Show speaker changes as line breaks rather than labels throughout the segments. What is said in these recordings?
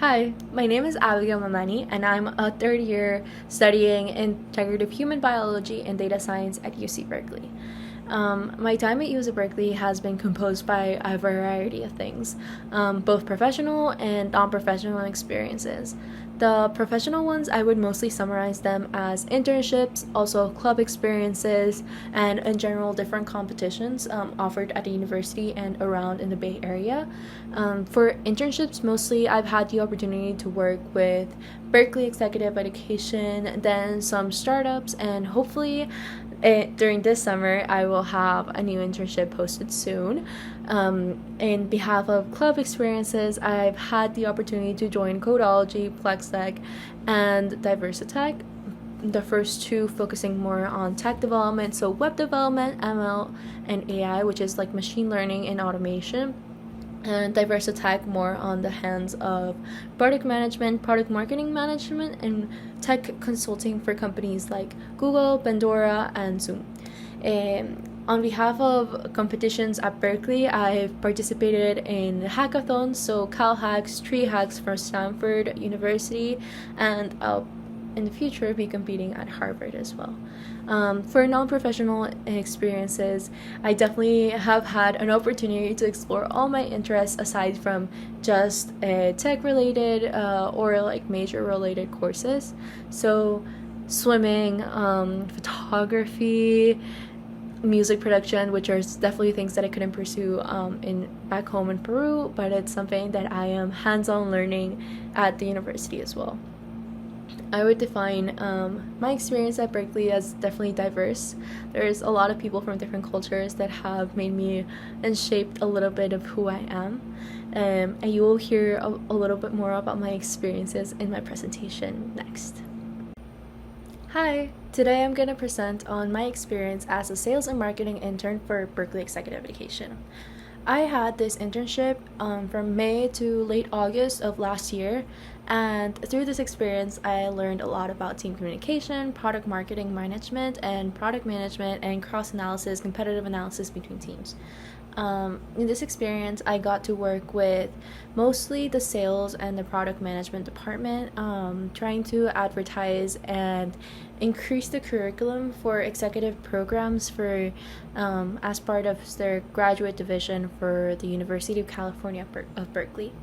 Hi, my name is Abigail Mamani, and I'm a third year studying integrative human biology and data science at UC Berkeley. My time at UC Berkeley has been composed by a variety of things, both professional and non-professional experiences. The professional ones, I would mostly summarize them as internships, also club experiences, and in general different competitions offered at the university and around in the Bay Area. For internships, mostly I've had the opportunity to work with Berkeley Executive Education, then some startups, and hopefully during this summer, I will have a new internship posted soon. In behalf of club experiences, I've had the opportunity to join Codology, PlexTech, and Diversitech. The first two focusing more on tech development, so web development, ML, and AI, which is like machine learning and automation. And Diversitech more on the hands of product management, product marketing management, and tech consulting for companies like Google, Pandora, and Zoom. On behalf of competitions at Berkeley, I've participated in hackathons, so CalHacks, Tree Hacks from Stanford University, and I'll in the future be competing at Harvard as well. For non-professional experiences, I definitely have had an opportunity to explore all my interests aside from just tech-related or like major-related courses. So swimming, photography, music production, which are definitely things that I couldn't pursue in back home in Peru, but it's something that I am hands-on learning at the university as well. I would define my experience at Berkeley as definitely diverse. There's a lot of people from different cultures that have made me and shaped a little bit of who I am. And you will hear a little bit more about my experiences in my presentation next. Hi, today I'm going to present on my experience as a sales and marketing intern for Berkeley Executive Education. I had this internship from May to late August of last year, and through this experience I learned a lot about team communication, product marketing management, and product management, and cross-analysis, competitive analysis between teams. In this experience, I got to work with mostly the sales and the product management department, trying to advertise and increase the curriculum for executive programs for as part of their graduate division for the University of California of Berkeley.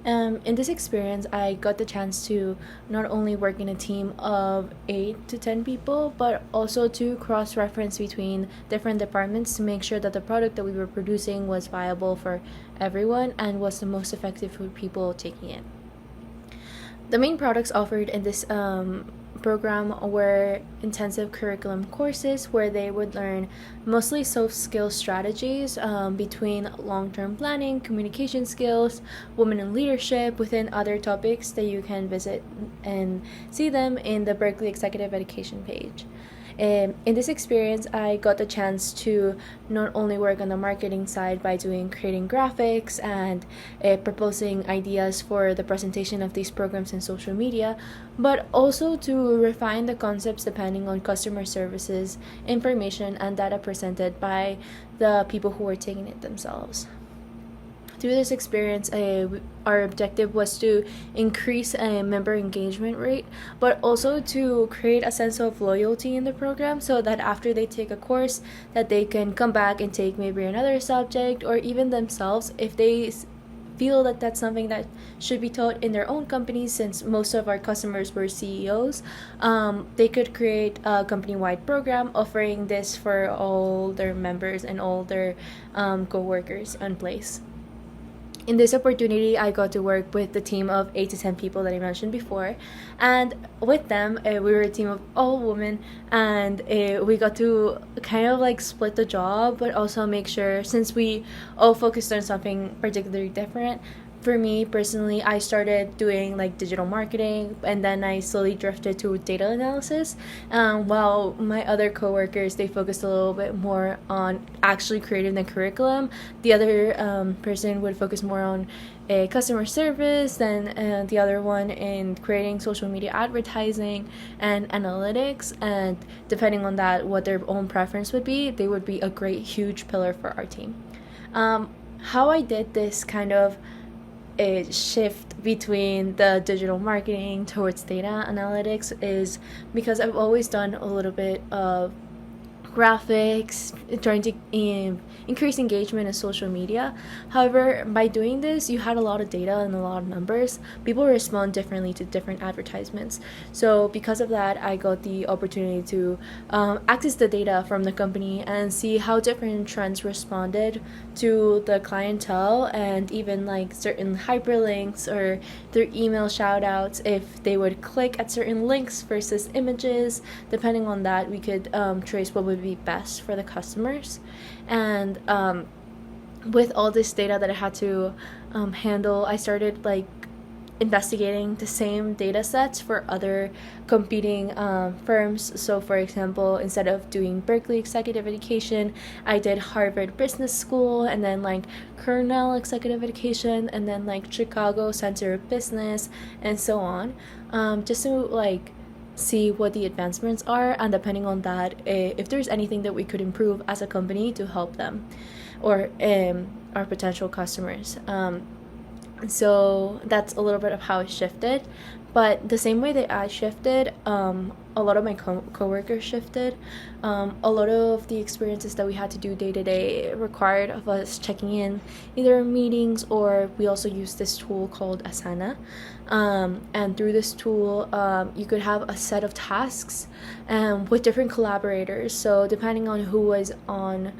In this experience, I got the chance to not only work in a team of 8 to 10 people, but also to cross-reference between different departments to make sure that the product that we were producing was viable for everyone and was the most effective for people taking it. The main products offered in this program were intensive curriculum courses where they would learn mostly soft skill strategies between long-term planning, communication skills, women in leadership, within other topics that you can visit and see them in the Berkeley Executive Education page. In this experience, I got the chance to not only work on the marketing side by creating graphics and proposing ideas for the presentation of these programs in social media, but also to refine the concepts depending on customer services, information, and data presented by the people who were taking it themselves. Through this experience, our objective was to increase a member engagement rate, but also to create a sense of loyalty in the program so that after they take a course, that they can come back and take maybe another subject, or even themselves, if they feel that that's something that should be taught in their own companies, since most of our customers were CEOs, they could create a company-wide program offering this for all their members and all their co-workers in place. In this opportunity, I got to work with the team of 8 to 10 people that I mentioned before, and with them, we were a team of all women, and we got to kind of like split the job, but also make sure, since we all focused on something particularly different. For me personally, I started doing like digital marketing, and then I slowly drifted to data analysis, while my other coworkers, they focused a little bit more on actually creating the curriculum. The other person would focus more on customer service, and the other one in creating social media advertising and analytics, and depending on that, what their own preference would be, they would be a great huge pillar for our team. How I did this kind of a shift between the digital marketing towards data analytics is because I've always done a little bit of graphics, trying to increase engagement in social media. However, by doing this, you had a lot of data and a lot of numbers. People respond differently to different advertisements. So because of that, I got the opportunity to access the data from the company and see how different trends responded to the clientele, and even like certain hyperlinks or their email shout outs, if they would click at certain links versus images. Depending on that, we could trace what would be best for the customers. And with all this data that I had to handle, I started like investigating the same data sets for other competing firms. So for example, instead of doing Berkeley Executive Education, I did Harvard Business School, and then like Cornell Executive Education, and then like Chicago Center of Business, and so on, just to like see what the advancements are, and depending on that, if there's anything that we could improve as a company to help them or our potential customers. So that's a little bit of how it shifted. But the same way that I shifted, a lot of my coworkers shifted. A lot of the experiences that we had to do day to day required of us checking in either meetings, or we also use this tool called Asana. And through this tool, you could have a set of tasks with different collaborators. So depending on who was on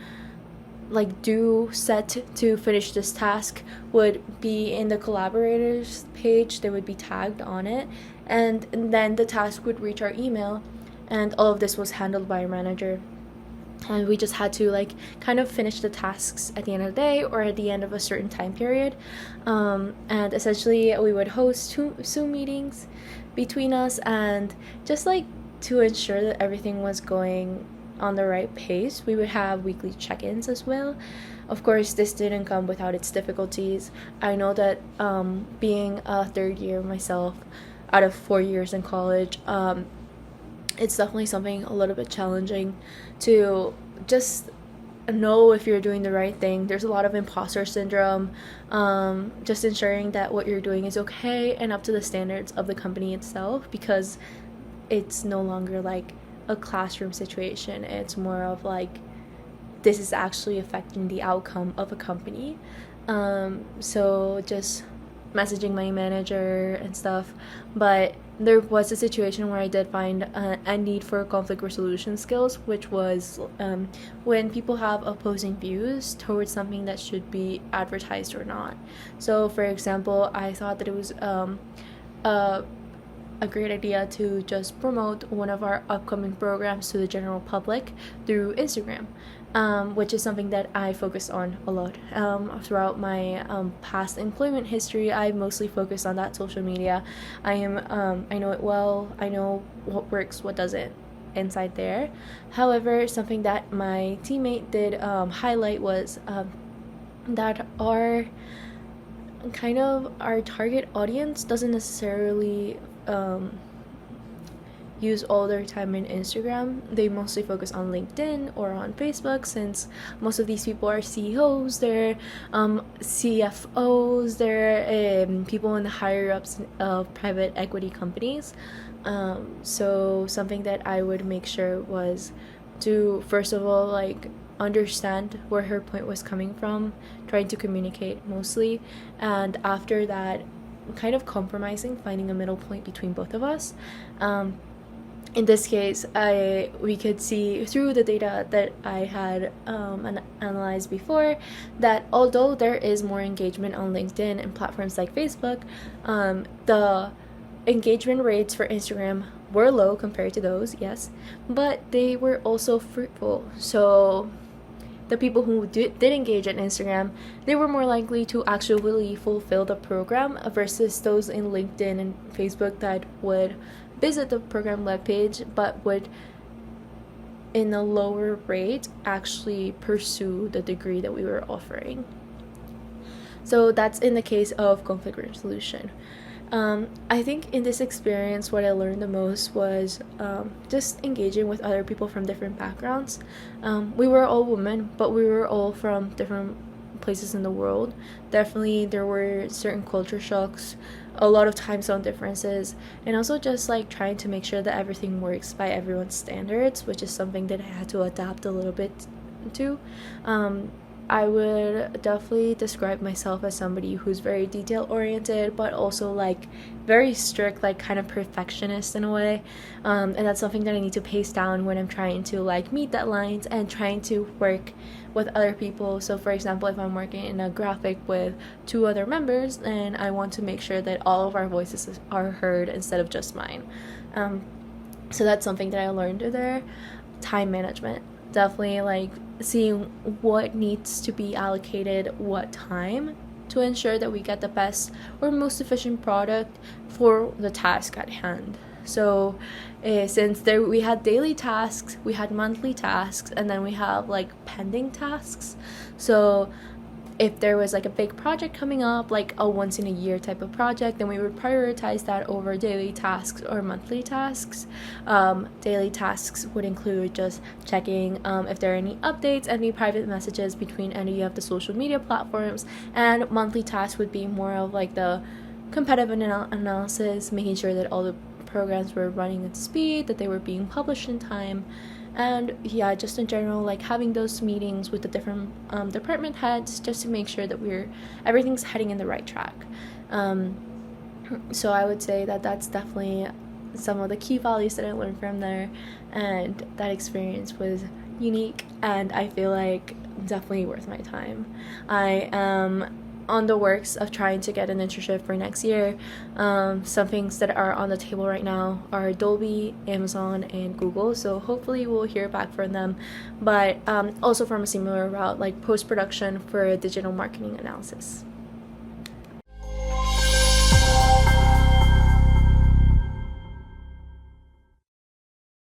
like due set to finish this task would be in the collaborators page. They would be tagged on it, and then the task would reach our email, and all of this was handled by a manager, and we just had to like kind of finish the tasks at the end of the day or at the end of a certain time period. And essentially we would host Zoom meetings between us, and just like to ensure that everything was going on the right pace, we would have weekly check-ins as well. Of course, this didn't come without its difficulties. I know that being a third year myself out of 4 years in college, it's definitely something a little bit challenging to just know if you're doing the right thing. There's a lot of imposter syndrome, just ensuring that what you're doing is okay and up to the standards of the company itself, because it's no longer like a classroom situation. It's more of like, this is actually affecting the outcome of a company. So just messaging my manager and stuff. But there was a situation where I did find a need for conflict resolution skills, which was when people have opposing views towards something that should be advertised or not. So for example, I thought that it was a great idea to just promote one of our upcoming programs to the general public through Instagram, which is something that I focused on a lot. Throughout my past employment history, I mostly focused on that social media. I know it well. I know what works, what doesn't inside there. However, something that my teammate did highlight was that our target audience doesn't necessarily use all their time in Instagram. They mostly focus on LinkedIn or on Facebook, since most of these people are CEOs, they're CFOs, they're people in the higher ups of private equity companies. So something that I would make sure was to, first of all, like understand where her point was coming from, trying to communicate mostly, and after that kind of compromising, finding a middle point between both of us. In this case, we could see through the data that I had analyzed before that although there is more engagement on LinkedIn and platforms like Facebook, the engagement rates for Instagram were low compared to those, yes, but they were also fruitful. So the people who did engage on Instagram, they were more likely to actually fulfill the program versus those in LinkedIn and Facebook that would visit the program webpage but would, in a lower rate, actually pursue the degree that we were offering. So that's in the case of conflict resolution. I think in this experience, what I learned the most was just engaging with other people from different backgrounds. We were all women, but we were all from different places in the world. Definitely there were certain culture shocks, a lot of time zone differences, and also just like trying to make sure that everything works by everyone's standards, which is something that I had to adapt a little bit to. I would definitely describe myself as somebody who's very detail oriented, but also like very strict, like kind of perfectionist in a way. And that's something that I need to pace down when I'm trying to like meet deadlines and trying to work with other people. So for example, if I'm working in a graphic with 2 other members, then I want to make sure that all of our voices are heard instead of just mine. So that's something that I learned there. Time management, definitely like seeing what needs to be allocated what time to ensure that we get the best or most efficient product for the task at hand. So since we had daily tasks, we had monthly tasks, and then we have like pending tasks. So if there was like a big project coming up, like a once in a year type of project, then we would prioritize that over daily tasks or monthly tasks. Daily tasks would include just checking if there are any updates, any private messages between any of the social media platforms, and monthly tasks would be more of like the competitive analysis, making sure that all the programs were running at speed, that they were being published in time. And yeah, just in general, like having those meetings with the different department heads just to make sure that everything's heading in the right track. So I would say that that's definitely some of the key values that I learned from there, and that experience was unique, and I feel like definitely worth my time. I am on the works of trying to get an internship for next year. Some things that are on the table right now are Adobe, Amazon, and Google, so hopefully we'll hear back from them, but also from a similar route, like post-production for digital marketing analysis.